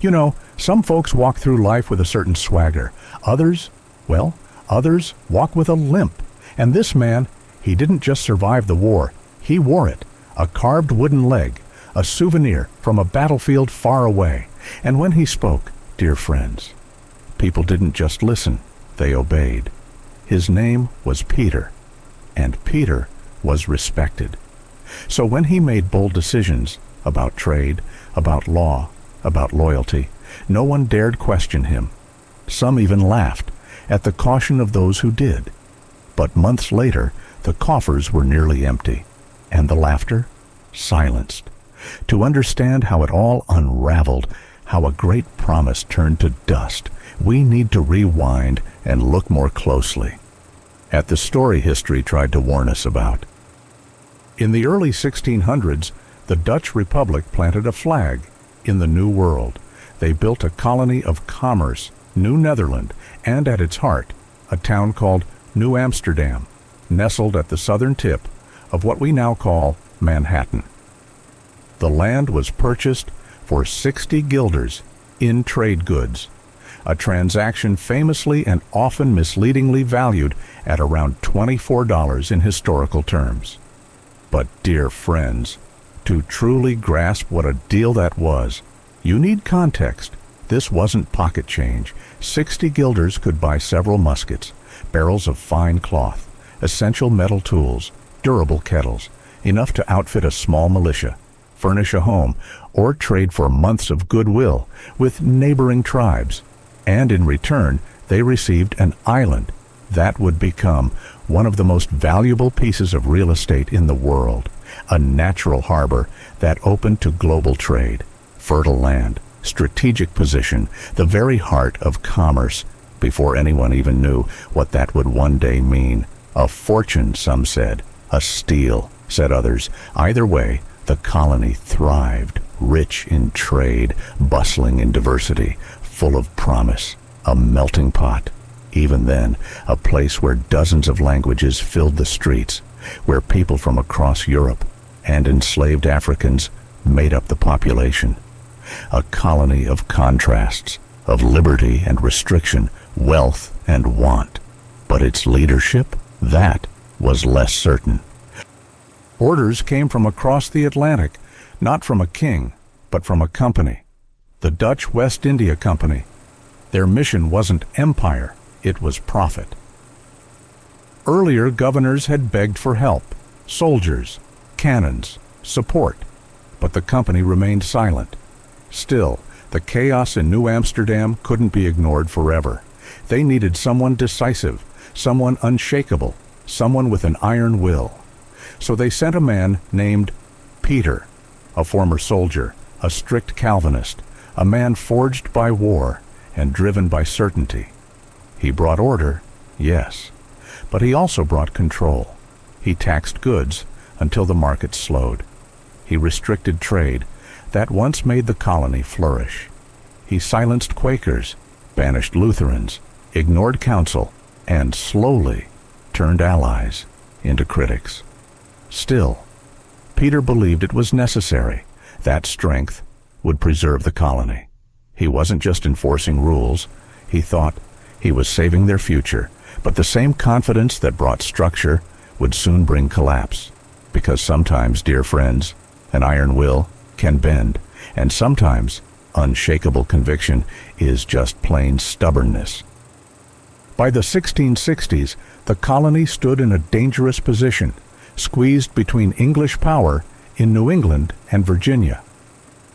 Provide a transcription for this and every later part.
You know, some folks walk through life with a certain swagger. Others, well, others walk with a limp. And this man, he didn't just survive the war, he wore it. A carved wooden leg, a souvenir from a battlefield far away. And when he spoke, dear friends, people didn't just listen, they obeyed. His name was Peter, and Peter was respected. So when he made bold decisions about trade, about law, about loyalty, no one dared question him. Some even laughed at the caution of those who did. But months later, the coffers were nearly empty, and the laughter silenced. To understand how it all unraveled, how a great promise turned to dust, we need to rewind and look more closely at the story history tried to warn us about. In the early 1600s, the Dutch Republic planted a flag in the New World. They built a colony of commerce, New Netherland, and at its heart, a town called New Amsterdam, nestled at the southern tip of what we now call Manhattan. The land was purchased for 60 guilders in trade goods, a transaction famously and often misleadingly valued at around $24 in historical terms. But dear friends, to truly grasp what a deal that was, you need context. This wasn't pocket change. 60 guilders could buy several muskets, barrels of fine cloth, essential metal tools, durable kettles, enough to outfit a small militia, furnish a home, or trade for months of goodwill with neighboring tribes. And in return, they received an island that would become one of the most valuable pieces of real estate in the world, a natural harbor that opened to global trade, fertile land, strategic position, the very heart of commerce, before anyone even knew what that would one day mean. A fortune, some said. A steal, said others. Either way, the colony thrived, rich in trade, bustling in diversity, full of promise, a melting pot. Even then, a place where dozens of languages filled the streets, where people from across Europe and enslaved Africans made up the population. A colony of contrasts, of liberty and restriction, wealth and want. But its leadership, that was less certain. Orders came from across the Atlantic, not from a king, but from a company, the Dutch West India Company. Their mission wasn't empire, it was profit. Earlier, governors had begged for help, soldiers, cannons, support, but the company remained silent. Still, the chaos in New Amsterdam couldn't be ignored forever. They needed someone decisive, someone unshakable, someone with an iron will. So they sent a man named Peter, a former soldier, a strict Calvinist, a man forged by war and driven by certainty. He brought order, yes, but he also brought control. He taxed goods until the market slowed. He restricted trade that once made the colony flourish. He silenced Quakers, banished Lutherans, ignored counsel, and slowly turned allies into critics. Still, Peter believed it was necessary. That strength would preserve the colony. He wasn't just enforcing rules. He thought he was saving their future, but the same confidence that brought structure would soon bring collapse. Because sometimes, dear friends, an iron will can bend, and sometimes unshakable conviction is just plain stubbornness. By the 1660s, the colony stood in a dangerous position, squeezed between English power in New England and Virginia.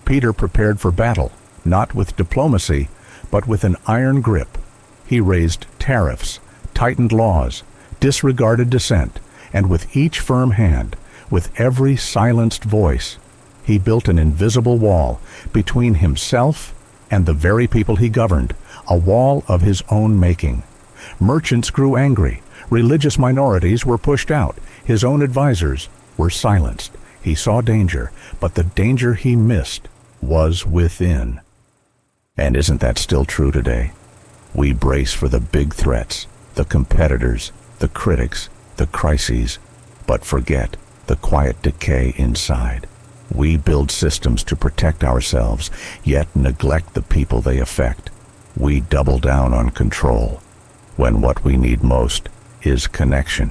Peter prepared for battle, not with diplomacy, but with an iron grip. He raised tariffs, tightened laws, disregarded dissent, and with each firm hand, with every silenced voice, he built an invisible wall between himself and the very people he governed, a wall of his own making. Merchants grew angry, religious minorities were pushed out, his own advisors were silenced. He saw danger, but the danger he missed was within. And isn't that still true today? We brace for the big threats, the competitors, the critics, the crises, but forget the quiet decay inside. We build systems to protect ourselves, yet neglect the people they affect. We double down on control, when what we need most is connection.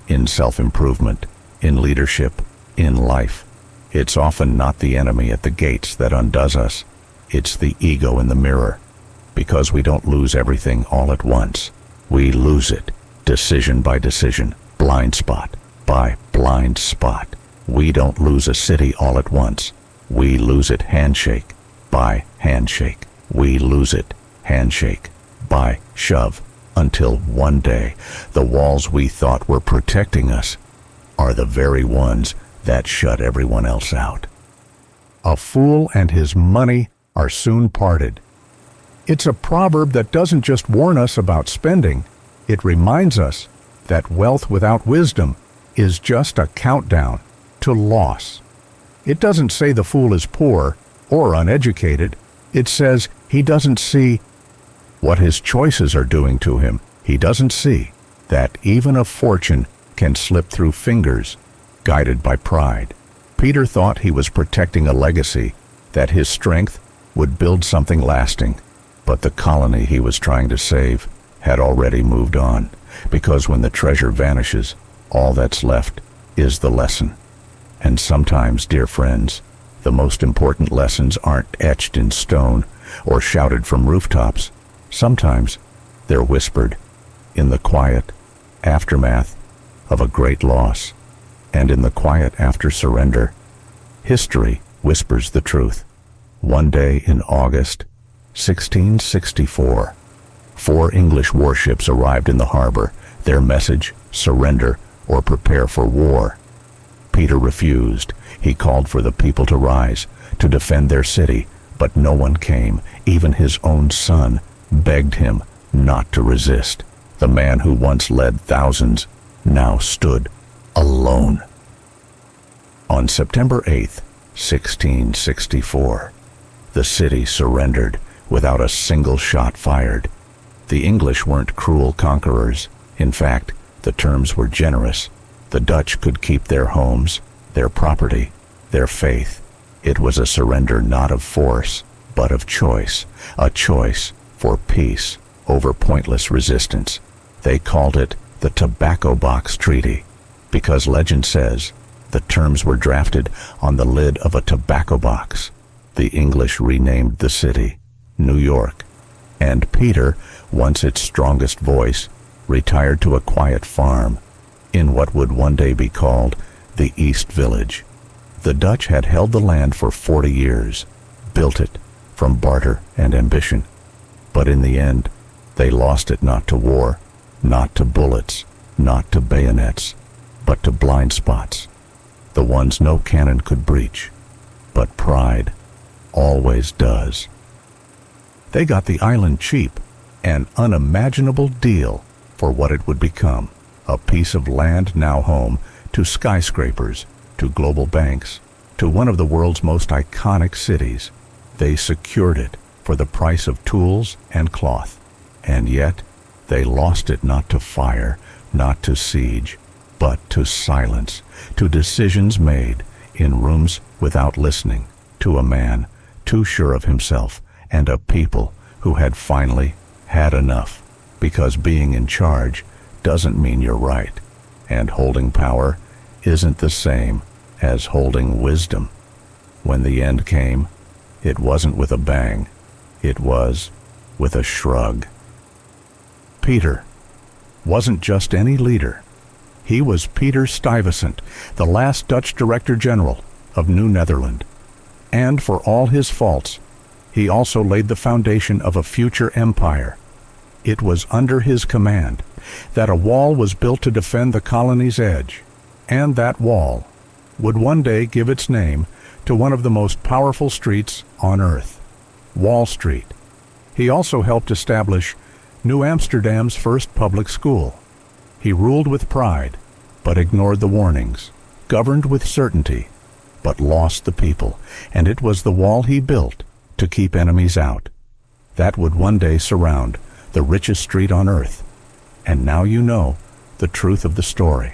In self-improvement, in leadership, in life, it's often not the enemy at the gates that undoes us. It's the ego in the mirror. Because we don't lose everything all at once. We lose it, decision by decision, blind spot by blind spot. We don't lose a city all at once. We lose it handshake by handshake. We lose it handshake by shove, until one day the walls we thought were protecting us are the very ones that shut everyone else out. A fool and his money are soon parted. It's a proverb that doesn't just warn us about spending, it reminds us that wealth without wisdom is just a countdown to loss. It doesn't say the fool is poor or uneducated. It says he doesn't see what his choices are doing to him. He doesn't see that even a fortune can slip through fingers, guided by pride. Peter thought he was protecting a legacy, that his strength would build something lasting. But the colony he was trying to save had already moved on, because when the treasure vanishes, all that's left is the lesson. And sometimes, dear friends, the most important lessons aren't etched in stone or shouted from rooftops. Sometimes they're whispered in the quiet aftermath of a great loss. And in the quiet after surrender, history whispers the truth. One day in August 1664, 4 English warships arrived in the harbor. Their message, surrender or prepare for war. Peter refused. He called for the people to rise, to defend their city, but no one came. Even his own son begged him not to resist. The man who once led thousands now stood alone. On September 8th, 1664, the city surrendered without a single shot fired. The English weren't cruel conquerors. In fact, the terms were generous. The Dutch could keep their homes, their property, their faith. It was a surrender not of force, but of choice, a choice for peace over pointless resistance. They called it the Tobacco Box Treaty, because legend says the terms were drafted on the lid of a tobacco box. The English renamed the city New York, and Peter, once its strongest voice, retired to a quiet farm in what would one day be called the East Village. The Dutch had held the land for 40 years, built it from barter and ambition. But in the end, they lost it not to war, not to bullets, not to bayonets, but to blind spots, the ones no cannon could breach. But pride always does. They got the island cheap, an unimaginable deal for what it would become, a piece of land now home to skyscrapers, to global banks, to one of the world's most iconic cities. They secured it for the price of tools and cloth, and yet they lost it not to fire, not to siege, but to silence, to decisions made in rooms without listening, to a man too sure of himself, and a people who had finally had enough, because being in charge doesn't mean you're right, and holding power isn't the same as holding wisdom. When the end came, it wasn't with a bang, it was with a shrug. Peter wasn't just any leader. He was Peter Stuyvesant, the last Dutch Director General of New Netherland. And for all his faults, he also laid the foundation of a future empire. It was under his command that a wall was built to defend the colony's edge, and that wall would one day give its name to one of the most powerful streets on earth, Wall Street. He also helped establish New Amsterdam's first public school. He ruled with pride, but ignored the warnings, governed with certainty, but lost the people, and it was the wall he built to keep enemies out. That would one day surround the richest street on earth. And now you know the truth of the story.